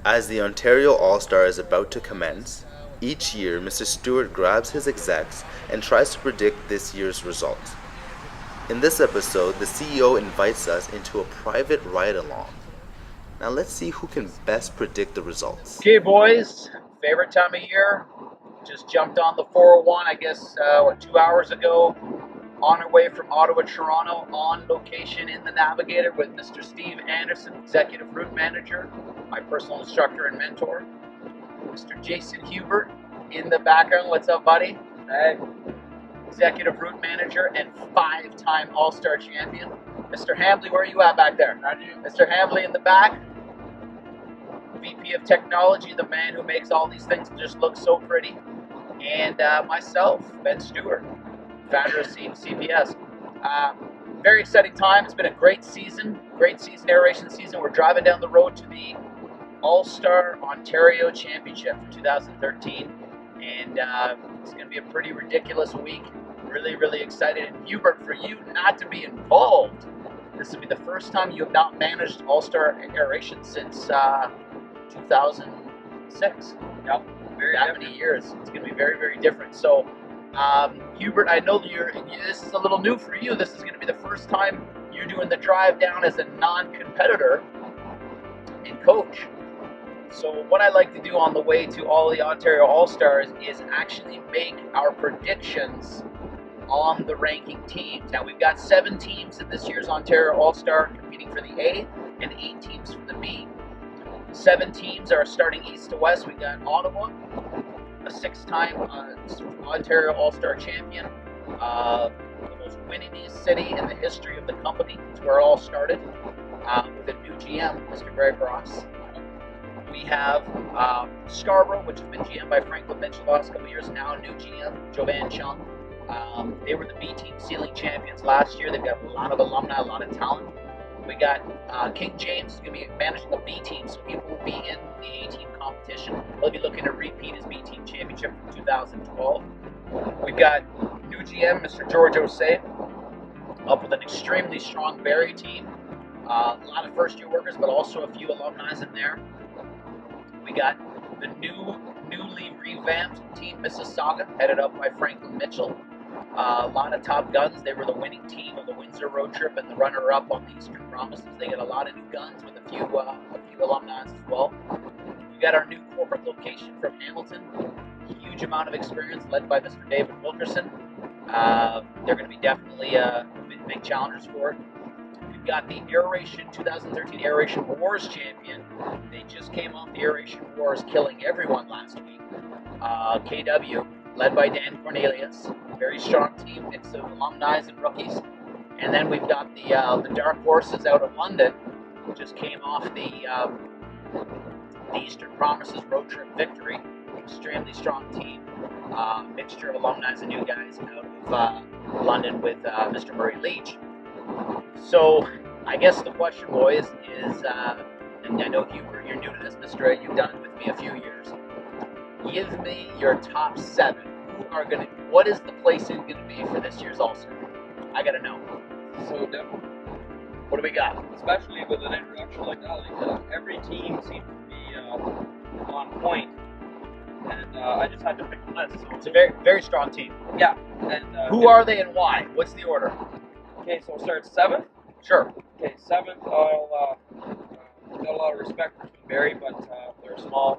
As the Ontario All-Star is about to commence, each year Mr. Stewart grabs his execs and tries to predict this year's results. In this episode, the CEO invites us into a private ride-along. Now let's see who can best predict the results. Okay, boys, favorite time of year. Just jumped on the 401, I guess, 2 hours ago. On our way from Ottawa, Toronto, on location in the Navigator with Mr. Steve Anderson, Executive Route Manager, my personal instructor and mentor. Mr. Jason Hubert in the background. What's up, buddy? Hey. Executive Route Manager and 5-time All-Star champion. Mr. Hambley, where are you at back there? Mr. Hambley in the back. VP of Technology, the man who makes all these things just look so pretty. And myself, Ben Stewart, founder of CPS. Very exciting time. It's been a great season, aeration season. We're driving down the road to the All-Star Ontario Championship for 2013. And it's going to be a pretty ridiculous week. Really, really excited. And Hubert, for you not to be involved, this will be the first time you have not managed All-Star aeration since 2006. Yep. That many years. It's going to be very, very different. So, Hubert, I know this is a little new for you. This is going to be the first time you're doing the drive down as a non-competitor and coach. So what I like to do on the way to all the Ontario All-Stars is actually make our predictions on the ranking teams. Now, we've got 7 teams in this year's Ontario All-Star competing for the A and 8 teams for the B. 7 teams are starting east to west. We got Ottawa, a 6-time Ontario All-Star champion, the most winningest city in the history of the company. It's where it all started, with a new GM, Mr. Greg Ross. We have Scarborough, which has been GM by Franklin Mitchell the last couple of years, now new GM, Jovan Chung. They were the B team ceiling champions last year. They've got a lot of alumni, a lot of talent. We got King James, who's going to be managing the B team, so he will be in the A team competition. He'll be looking to repeat his B team championship from 2012. We've got new GM, Mr. George Osei, up with an extremely strong Barrie team. A lot of first year workers, but also a few alumni in there. We got the newly revamped team, Mississauga, headed up by Franklin Mitchell. A lot of top guns. They were the winning team of the Windsor road trip and the runner-up on the Eastern Promises. They got a lot of new guns with a few alumni as well. We got our new corporate location from Hamilton. Huge amount of experience led by Mr. David Wilkerson. They're going to be definitely big challengers for it. We've got the 2013 Aeration Wars champion. They just came off the Aeration Wars, killing everyone last week. KW, led by Dan Cornelius. Very strong team, mix of alumni and rookies. And then we've got the Dark Horses out of London, who just came off the Eastern Promises road trip victory. Extremely strong team. Mixture of alumni and new guys out of London with Mr. Murray Leach. So, I guess the question, boys, is, and I know Hubert, you're new to this, Mr. You've done it with me a few years. Give me your top 7. What is the placing going to be for this year's All-Star? I got to know. So different. What do we got? Especially with an introduction like that, every team seems to be on point. And I just had to pick a list. So it's a very, very strong team. Yeah. And who are they and why? What's the order? Okay, so we'll start 7th. Sure. Okay, 7th, I'll got a lot of respect for Barrie, but they're a smaller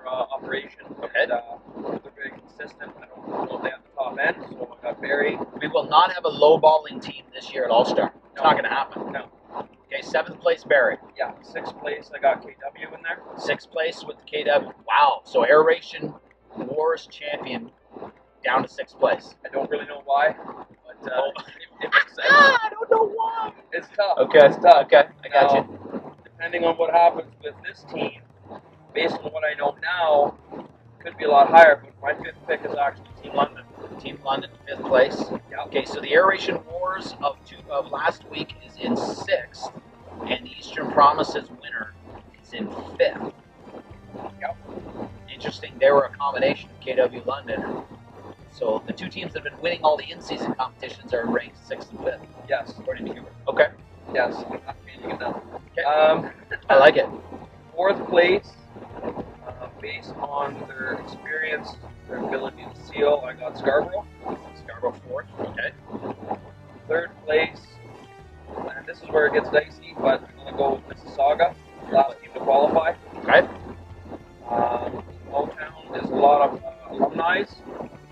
operation. Okay. And they're very consistent. I don't know if they have the top end, so I got Barrie. We will not have a low-balling team this year at All-Star. It's not going to happen. No. Okay, 7th place, Barrie. Yeah, 6th place, I got KW in there. 6th place with KW. Wow, so Aeration Wars champion down to 6th place. I don't really know why, but it makes sense. I don't know why. It's tough. Okay, it's tough. Okay, I got you. Depending on what happens with this team, based on what I know now, could be a lot higher, but my 5th pick is actually Team London. Team London, 5th place. Yeah. Okay, so the Aeration Wars of last week is in 6th, and the Eastern Promises winner is in 5th. Yep. Interesting, they were a combination of KW London. So the 2 teams that have been winning all the in-season competitions are ranked 6th and 5th. Yes. According to Hubert. Okay. Yes. I'm not changing it now. Okay. I like it. fourth place, based on their experience, their ability to seal, I got Scarborough. Scarborough fourth. Okay. Third place, and this is where it gets dicey, but I'm going to go with Mississauga, last team to qualify. Okay. Small town, there's a lot of alumni,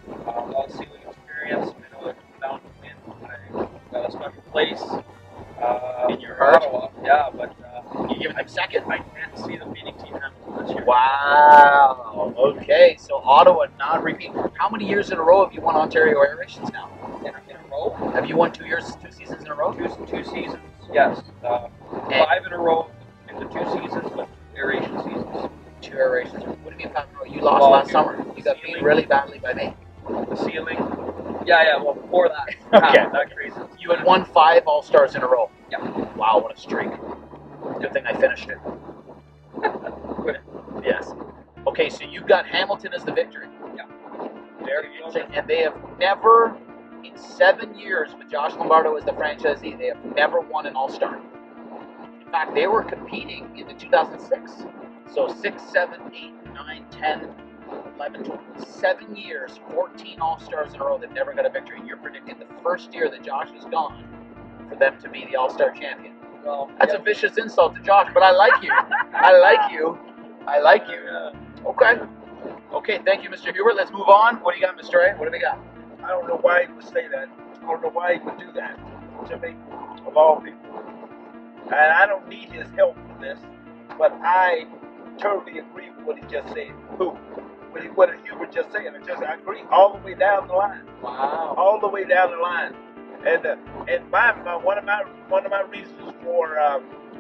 a lot of sealing experience. I know it comes down to win. I got a special place In your heart? Ottawa. Yeah, but You giving them second? I can't see them beating Team Hamilton this year. Wow. Okay. So Ottawa not repeat. How many years in a row have you won Ontario Aerations now? In a row? Have you won 2 seasons in a row? Two seasons, yes. 5 in a row in the 2 seasons, but aeration seasons. 2 aerations. What do you mean 5 in a row? You lost Well, last summer. You got beat ceiling. really badly by me. The ceiling. Yeah, well, before that. Okay. That crazy. You had won 5 All-Stars in a row. Yeah. Wow, what a streak. Good thing I finished it. Good. Yes. Okay, so you've got Hamilton as the victory. Yeah. Very interesting. And they have never, in 7 years with Josh Lombardo as the franchisee, they have never won an All-Star. In fact, they were competing in the 2006. So 6, 7, 8, 9, 10, 11, 12, 7 years, 14 All-Stars in a row. They've never got a victory. You're predicting the first year that Josh is gone for them to be the All-Star champion. Well, That's a vicious insult to Josh, but I like you. I like you. I like you. Okay. Okay, thank you, Mr. Hubert. Let's move on. What do you got, Mr. A? What do we got? I don't know why he would say that. I don't know why he would do that to me, of all people. And I don't need his help for this, but I totally agree with what he just said. What Hubert just said. I agree all the way down the line. Wow. All the way down the line. And one of my reasons for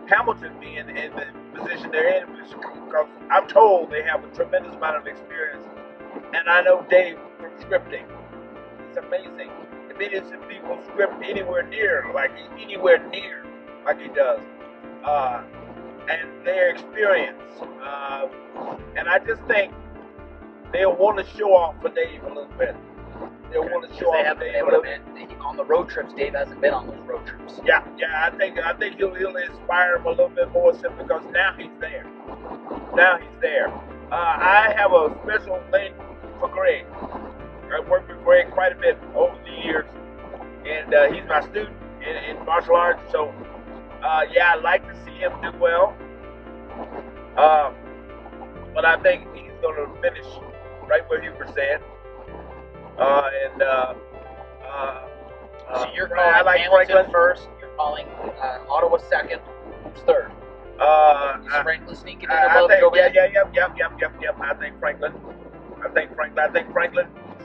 Hamilton being in the position they're in is because I'm told they have a tremendous amount of experience, and I know Dave from scripting. It's amazing. The minutes that people script anywhere near like he does, and their experience, and I just think they'll want to show off for Dave a little bit. They'll want to show off for Dave a little bit. On the road trips. Dave hasn't been on those road trips. Yeah, I think he'll inspire him a little bit more simply because now he's there. I have a special thing for Greg. I've worked with Greg quite a bit over the years, and he's my student in martial arts. So, I like to see him do well. But I think he's going to finish right where Hubert said. So you're calling I like Hamilton Franklin first. You're calling Ottawa second. Who's third? Is Franklin sneaking in I above think, Jovan? Yep. I think Franklin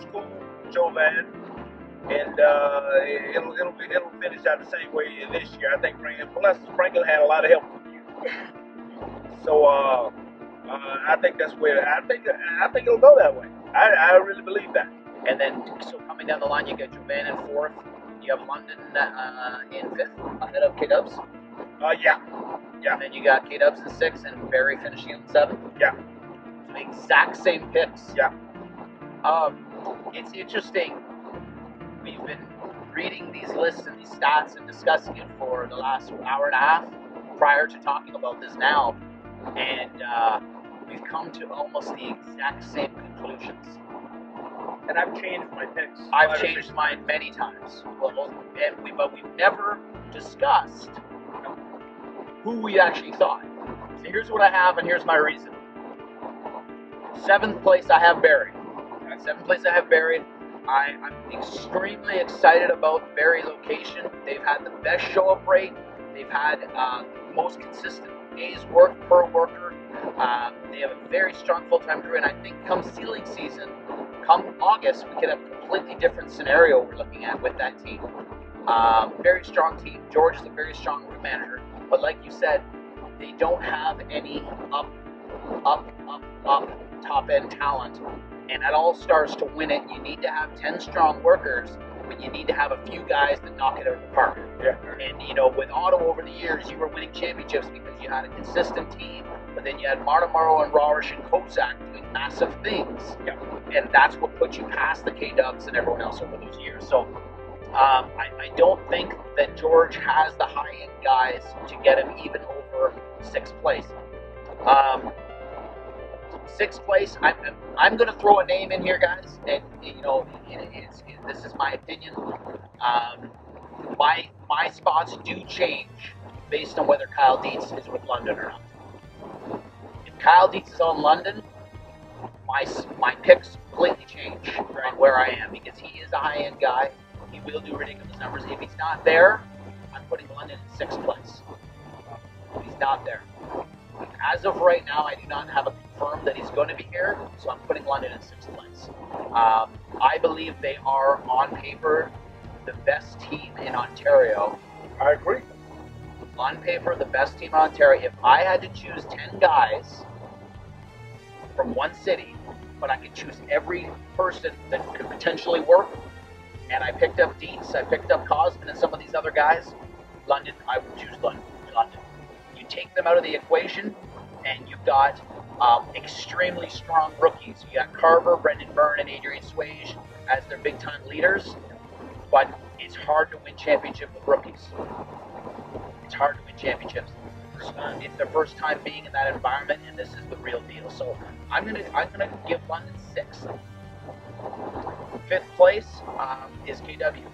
school Jovan, and it'll finish out the same way this year. I think Franklin had a lot of help from you, so I think that's where I think it'll go that way. I really believe that. And then, so coming down the line, you got Jovan in fourth. You have London in fifth, ahead of K-Dubs. Yeah. And then you got K-Dubs in sixth, and Barry finishing in seventh. Yeah. So the exact same picks. Yeah. It's interesting. We've been reading these lists and these stats and discussing it for the last hour and a half prior to talking about this now, and we've come to almost the exact same conclusions. And I've changed my picks. I've changed mine many times. But we've never discussed who we actually thought. So here's what I have, and here's my reason. Seventh place, I have Barry. Seventh place, I have Barry. I'm extremely excited about Barry location. They've had the best show-up rate. They've had the most consistent days worked per worker. They have a very strong full-time crew, and I think come sealing season, come August, we could have a completely different scenario we're looking at with that team. Very strong team. George is a very strong route manager, but like you said, they don't have any up top-end talent. And at All Stars to win it, you need to have 10 strong workers, but you need to have a few guys that knock it out of the park. Yeah. And with Ottawa over the years, you were winning championships because you had a consistent team, but then you had Marta Morrow and Rausch and Kozak doing massive things. Yeah. And that's what put you past the K-Dubs and everyone else over those years. So I don't think that George has the high-end guys to get him even over sixth place. Sixth place, I'm going to throw a name in here, guys, and this is my opinion. My spots do change based on whether Kyle Dietz is with London or not. If Kyle Dietz is on London, my picks completely change on where I am, because he is a high-end guy. He will do ridiculous numbers. If he's not there, I'm putting London in sixth place. He's not there. As of right now, I do not have a confirmed that he's going to be here, so I'm putting London in sixth place. I believe they are, on paper, the best team in Ontario. I agree. On paper, the best team in Ontario. If I had to choose 10 guys from one city, but I could choose every person that could potentially work, and I picked up Dietz, I picked up Cosman, and some of these other guys, London, I would choose London. You take them out of the equation, and you've got extremely strong rookies. You got Carver, Brendan Byrne, and Adrian Swage as their big-time leaders, but it's hard to win championships with rookies. It's hard to win championships. It's their first time being in that environment, and this is the real deal. So I'm gonna give London sixth. Fifth place is KW.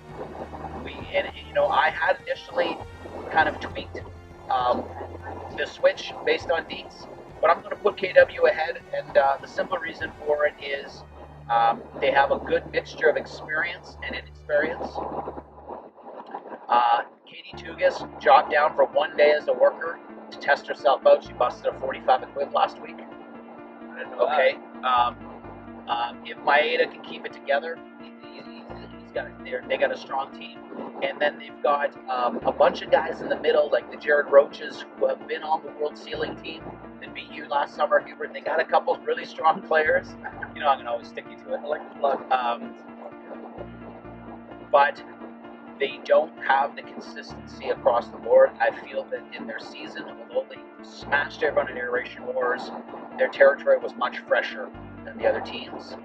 I had initially kind of tweaked the switch based on Dietz, but I'm going to put KW ahead, and the simple reason for it is they have a good mixture of experience and inexperience. Katie Tugas dropped down for 1 day as a worker to test herself out. She busted a 45 equiv last week. I didn't know Okay. If Maeda can keep it together, they got a strong team. And then they've got a bunch of guys in the middle, like the Jared Roaches, who have been on the World Sealing team that beat you last summer, Hubert. They got a couple of really strong players. I'm going to always stick you to it. I like the plug. But they don't have the consistency across the board. I feel that in their season, although they smashed everyone in Iteration Wars, their territory was much fresher than the other teams.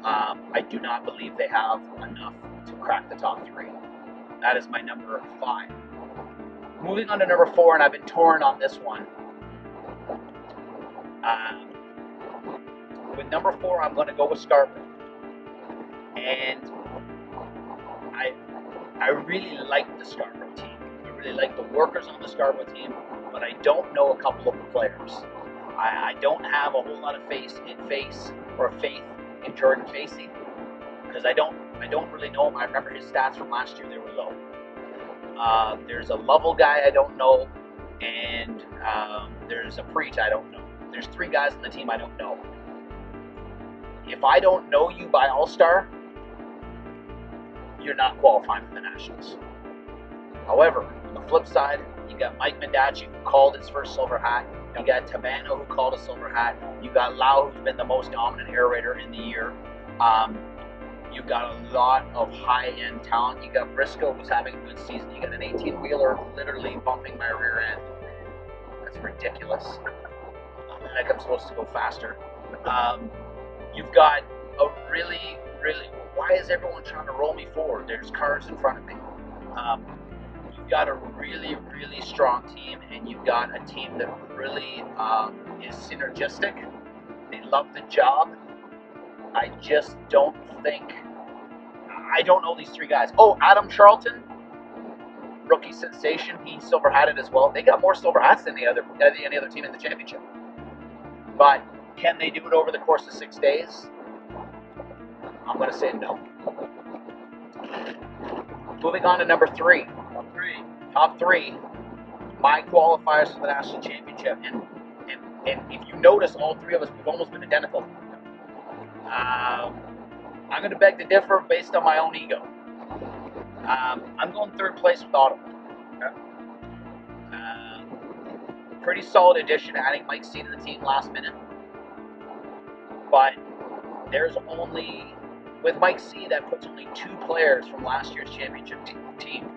I do not believe they have enough to crack the top three. That is my number 5. Moving on to number 4, and I've been torn on this one. With number 4, I'm going to go with Scarborough. And I really like the Scarborough team. I really like the workers on the Scarborough team, but I don't know a couple of the players. I don't have a whole lot of faith in Jordan Facey, because I don't really know him. I remember his stats from last year; they were low. There's a Lovell guy I don't know, and there's a Preach I don't know. There's 3 guys on the team I don't know. If I don't know you by All-Star, you're not qualifying for the Nationals. However, on the flip side, you got Mike Mendachi, who called his first silver hat. You got Tabano, who called a silver hat. You got Lau, who's been the most dominant aerator in the year. You got a lot of high-end talent. You got Briscoe, who's having a good season. You got an 18-wheeler literally bumping my rear end. That's ridiculous. Like I'm supposed to go faster. You've got a really, why is everyone trying to roll me forward? There's cars in front of me. You've got a really, really strong team, and you've got a team that really is synergistic. They love the job. I just don't think, I don't know these 3 guys. Oh, Adam Charlton, rookie sensation. He silver hatted as well. They got more silver hats than any other team in the championship. But can they do it over the course of 6 days? I'm going to say no. Moving on to number 3. Top three. My qualifiers for the national championship. And if you notice, all 3 of us, we've almost been identical. I'm going to beg to differ based on my own ego. I'm going 3rd place with Ottawa. Pretty solid addition, adding Mike C to the team last minute. But there's only, with Mike C, that puts only 2 players from last year's championship team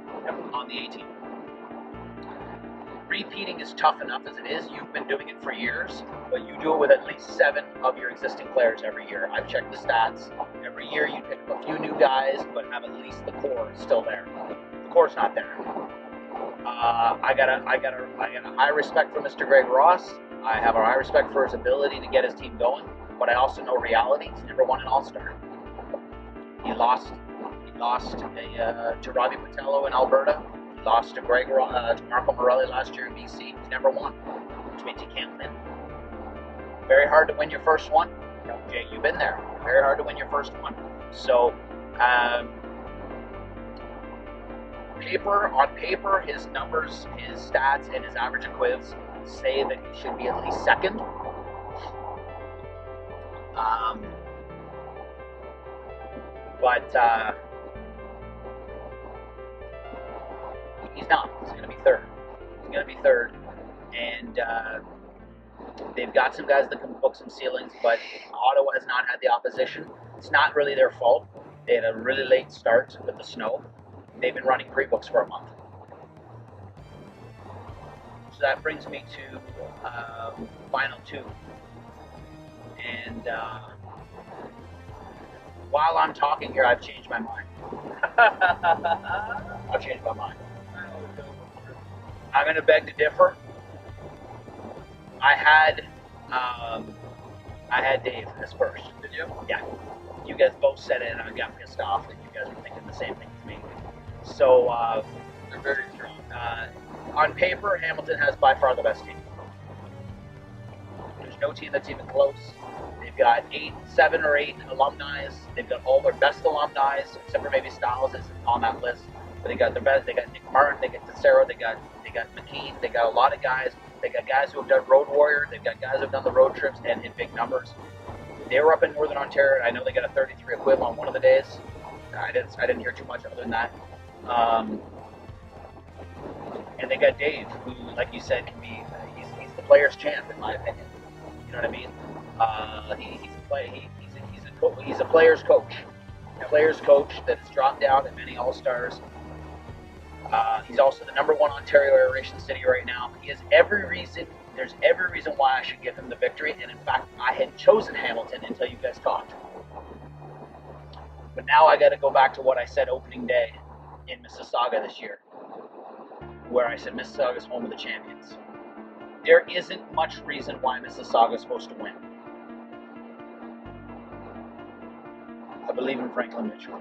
on the A team. Repeating is tough enough as it is. You've been doing it for years, but you do it with at least 7 of your existing players every year. I've checked the stats. Every year you pick up a few new guys, but have at least the core still there. The core's not there. I got a high respect for Mr. Greg Ross. I have a high respect for his ability to get his team going, but I also know reality. He's never won an All-Star. He lost to Robbie Botello in Alberta. He lost to Marco Morelli last year in BC. He's never won, which means he can't win. Very hard to win your first one. Jay, you've been there. Very hard to win your first one. So, on paper, his numbers, his stats, and his average equivs say that he should be at least second. But he's not. He's going to be third. He's going to be third. And they've got some guys that can book some ceilings, but Ottawa has not had the opposition. It's not really their fault. They had a really late start with the snow. They've been running pre-books for a month. So that brings me to final two. And while I'm talking here, I've changed my mind. I've changed my mind. I'm going to beg to differ. I had Dave as first. Did you? Yeah. You guys both said it, and I got pissed off that you guys were thinking the same thing as me. So, They're very strong. on paper, Hamilton has by far the best team. There's no team that's even close. They've got 7 or 8 alumni. They've got all their best alumni, except for maybe Styles isn't on that list. But they got their best. They got Nick Martin. They got Tessero. They got McKean. They got a lot of guys. They got guys who have done Road Warrior. They've got guys who have done the road trips and hit big numbers. They were up in Northern Ontario. I know they got a 33 equiv on one of the days. I didn't hear too much other than that. And they got Dave, who, like you said, can be he's the player's champ in my opinion. You know what I mean? He's a player's coach. A player's coach that has dropped down in many All-Stars. He's also the #1 Ontario aeration city right now. There's every reason why I should give him the victory, and in fact, I had chosen Hamilton until you guys talked. But now I got to go back to what I said opening day in Mississauga this year, where I said Mississauga's home of the champions. There isn't much reason why Mississauga's supposed to win. I believe in Franklin Mitchell.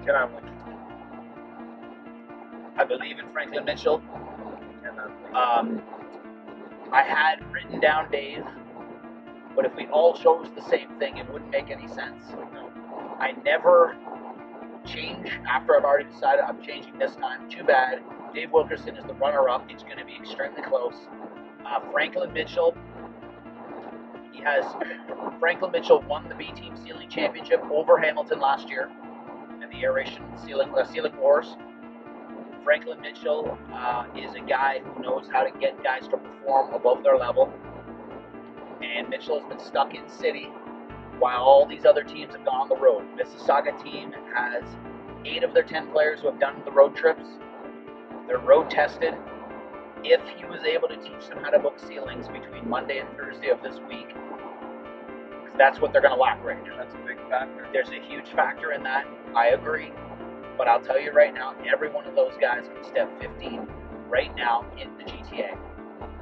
Can I win? I believe in Franklin Mitchell. Can I win? I had written down Dave, but if we all chose the same thing, it wouldn't make any sense. I never change after I've already decided I'm changing this time. Too bad. Dave Wilkerson is the runner-up. It's going to be extremely close. Franklin Mitchell, Franklin Mitchell won the B Team Ceiling Championship over Hamilton last year in the aeration ceiling wars. Franklin Mitchell is a guy who knows how to get guys to perform above their level. And Mitchell has been stuck in city while all these other teams have gone on the road. Mississauga team has 8 of their 10 players who have done the road trips. They're road tested. If he was able to teach them how to book ceilings between Monday and Thursday of this week, because that's what they're going to lack right now. That's a big factor. There's a huge factor in that. I agree. But I'll tell you right now, every one of those guys can step 15 right now in the GTA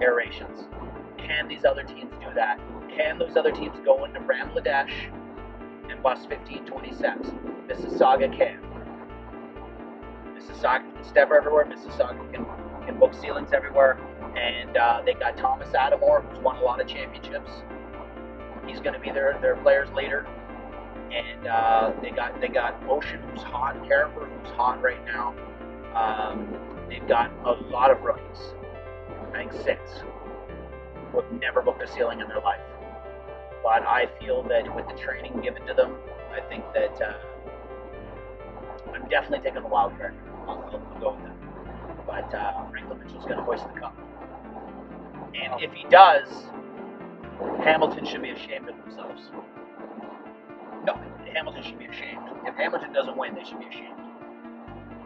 aerations. Can these other teams do that? Can those other teams go into Bramladesh and bust 15, 20 steps? Mississauga can. Mississauga can step everywhere. Mississauga can book ceilings everywhere. And they got Thomas Adamore, who's won a lot of championships. He's going to be their players leader. And they got Ocean, who's hot, Carrifer, who's hot right now. They've got a lot of rookies. I think 6 who have never booked a ceiling in their life. But I feel that with the training given to them, I think that I'm definitely taking the wild card. I'll go with them. But Franklin Mitchell's going to hoist the cup. And if he does, Hamilton should be ashamed of themselves. No, Hamilton should be ashamed. If Hamilton doesn't win, they should be ashamed.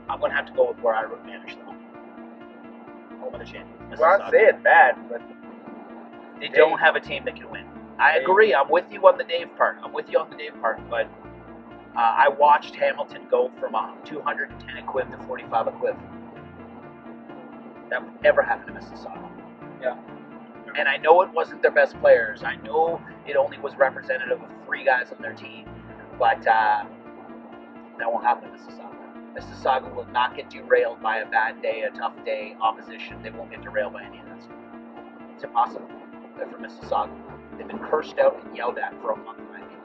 I'm going to have to go with where I managed them. Home of the champions. Well, I said that, but they don't have a team that can win. I agree. I'm with you on the Dave part. But I watched Hamilton go from 210 equiv to 45 equiv. That would never happen to Mississauga. Yeah. And I know it wasn't their best players. I know it only was representative of 3 guys on their team. But that won't happen in Mississauga. Mississauga will not get derailed by a bad day, a tough day, opposition. They won't get derailed by any of that stuff. It's impossible. They're from Mississauga. They've been cursed out and yelled at for a month, in my opinion.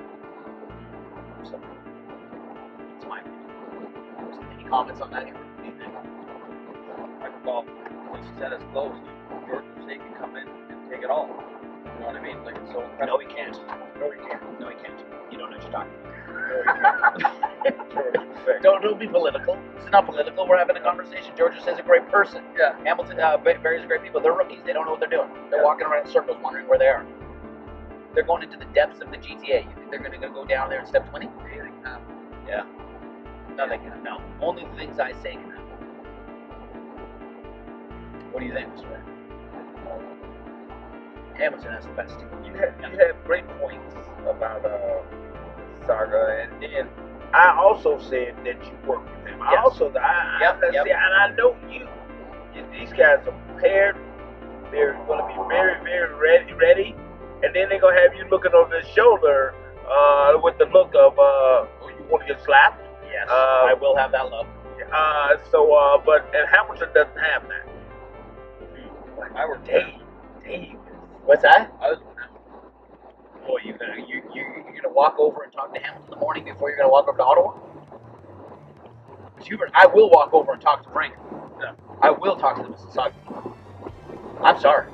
So, it's my opinion. Any comments on that here? What do you think? Well, once the Senate's closed, George State can come in and take it all. You know what I mean? Like, so No, he can't. No, he can't. No, he can't. You don't know what you're talking about. George State. Don't be political. This is not political. We're having a conversation. George is a great person. yeah. Hamilton, Barry's great people. They're rookies. They don't know what they're doing. They're Yeah. walking around in circles, wondering where they are. They're going into the depths of the GTA. You think they're going to go down there and step 20? Yeah. Nothing can. No. Only the things I say can happen. What do you think, Mr. Ray? Hamilton has the best team. You had great points about Saga, and then I also said that you work with him. Yes. Yep. See, and I know these guys are prepared. They're going to be very, very ready, and then they're going to have you looking over their shoulder with the look of, you want to get slapped? Yes, I will have that look. But Hamilton doesn't have that. I work Dave. What's that? I was Boy, you're gonna walk over and talk to Hamilton in the morning before you're gonna walk over to Ottawa? Hubert, I will walk over and talk to Frank. Yeah. I will talk to the Mississauga. I'm sorry.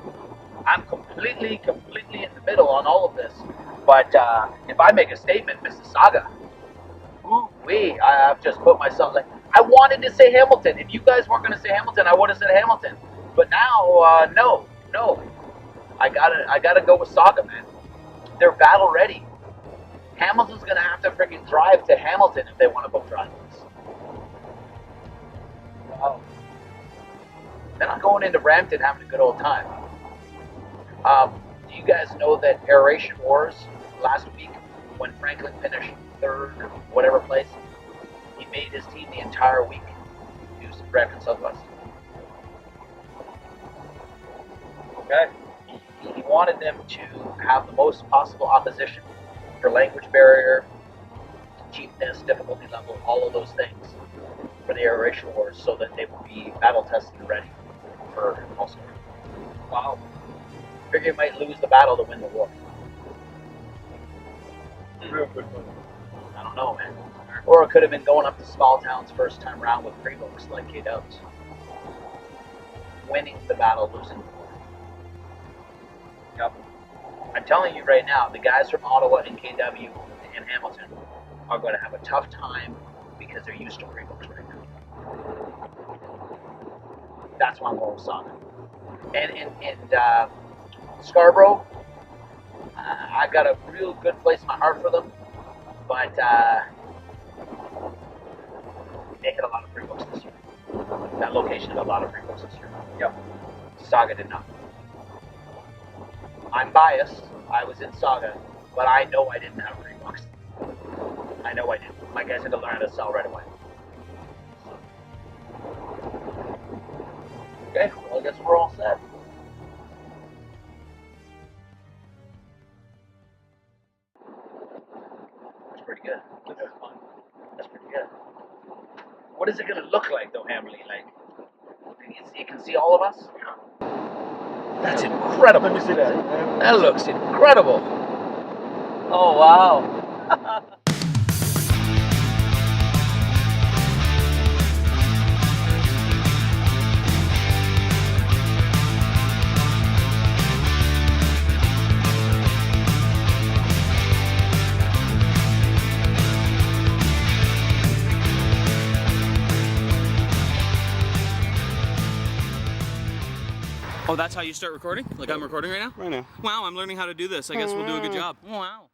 I'm completely in the middle on all of this. But if I make a statement, Mississauga, ooh-wee, I've just put myself like, I wanted to say Hamilton. If you guys weren't gonna say Hamilton, I would have said Hamilton. But now, no. I gotta go with Saga, man. They're battle ready. Hamilton's gonna have to freaking drive to Hamilton if they want to book drive this. Wow. They're not going into Brampton having a good old time. Do you guys know that Aeration Wars last week, when Franklin finished 3rd or whatever place, he made his team the entire week use Brampton Southwest. okay. He wanted them to have the most possible opposition for language barrier, cheapness, difficulty level, all of those things for the Aeration Wars so that they would be battle tested and ready for Ulster. Wow. Figure you might lose the battle to win the war. Real good one. I don't know, man. Or it could have been going up to small towns first time round with pre-books like K-Dubs. Winning the battle, losing the war. Yep. I'm telling you right now, the guys from Ottawa and KW and Hamilton are going to have a tough time because they're used to pre-books right now. That's why I'm going with Saga. And Scarborough, I've got a real good place in my heart for them, but they hit a lot of pre-books this year. That location had a lot of pre-books this year. Yep. Saga did not. I'm biased. I was in Saga, but I know I didn't have pre-books. I know I didn't. My guys had to learn how to sell right away. Okay, well, I guess we're all set. That's pretty good. That's pretty good. What is it going to look like, though, Hamley? Like, you can see all of us? That's incredible. Let me see that. That looks incredible. Oh, wow. Oh, that's how you start recording? Like I'm recording right now? Right now. Wow, I'm learning how to do this. I guess we'll do a good job. Wow.